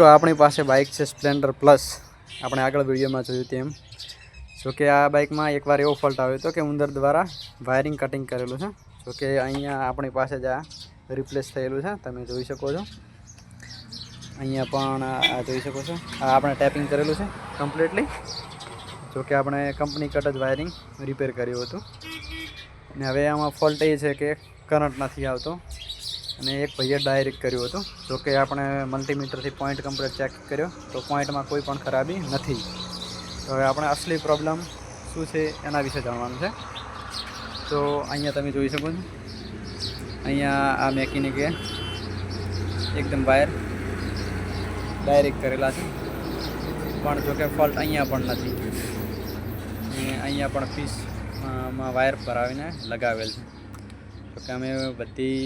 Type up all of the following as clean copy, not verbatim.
તો આપણી પાસે બાઇક છે સ્પ્લેન્ડર પ્લસ. આપણે આગળ વિડીયોમાં જોયું તેમ. જોકે આ બાઇકમાં એકવાર એવો ફોલ્ટ આવ્યો હતો કે ઉંદર દ્વારા વાયરિંગ કટિંગ કરેલું છે. જોકે અહીંયા આપણી પાસે જ આ રિપ્લેસ થયેલું છે, તમે જોઈ શકો છો. અહીંયા પણ આ જોઈ શકો છો, આ આપણે ટેપિંગ કરેલું છે કમ્પ્લીટલી. જોકે આપણે કંપની કટ જ વાયરિંગ રિપેર કર્યું હતું. અને હવે આમાં ફોલ્ટ એ છે કે કરંટ નથી આવતો, અને એક ભાઈએ ડાયરેક્ટ કર્યું હતું. જોકે આપણે મલ્ટીમીટરથી પોઈન્ટ કમ્પ્લીટ ચેક કર્યો તો પોઈન્ટમાં કોઈ પણ ખરાબી નથી. તો હવે આપણે અસલી પ્રોબ્લેમ શું છે એના વિશે જાણવાનું છે. તો અહીંયા તમે જોઈ શકો છો, અહીંયા આ મેકેનિકે એકદમ વાયર ડાયરેક્ટ કરેલા છે, પણ જોકે ફોલ્ટ અહીંયા પણ નથી. અને અહીંયા પણ પીસમાં વાયર પર આવીને લગાવેલ છે. જોકે અમે બધી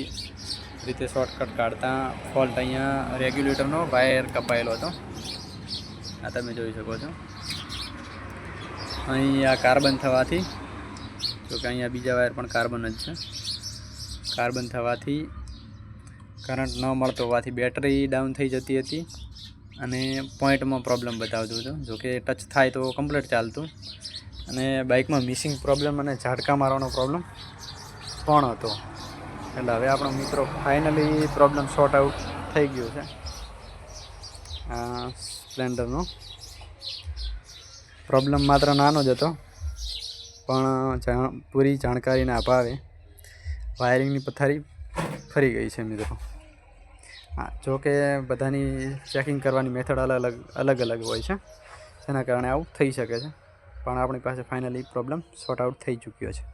રીતે શોર્ટકટ કાઢતા ફોલ્ટ અહીંયા રેગ્યુલેટરનો વાયર કપાયેલો હતો, આ તમે જોઈ શકો છો. અહીંયા કાર્બન થવાથી, જોકે અહીંયા બીજા વાયર પણ કાર્બન જ છે. કાર્બન થવાથી કરંટ ન મળતો હોવાથી બેટરી ડાઉન થઈ જતી હતી અને પોઈન્ટમાં પ્રોબ્લેમ બતાવતું હતું. જોકે ટચ થાય તો કમ્પ્લીટ ચાલતું. અને બાઇકમાં મિસિંગ પ્રોબ્લેમ અને ઝાટકા મારવાનો પ્રોબ્લેમ પણ હતો. એટલે હવે આપણો મિત્રો ફાઇનલી પ્રોબ્લેમ સોર્ટ આઉટ થઈ ગયો છે. આ સ્પ્લેન્ડરનો પ્રોબ્લેમ માત્ર નાનો જ હતો, પણ પૂરી જાણકારીના અભાવે વાયરિંગની પથારી ફરી ગઈ છે મિત્રો. હા, જોકે બધાની ચેકિંગ કરવાની મેથડ અલગ અલગ હોય છે, જેના કારણે આવું થઈ શકે છે. પણ આપણી પાસે ફાઇનલી પ્રોબ્લેમ સોર્ટ આઉટ થઈ ચૂક્યો છે.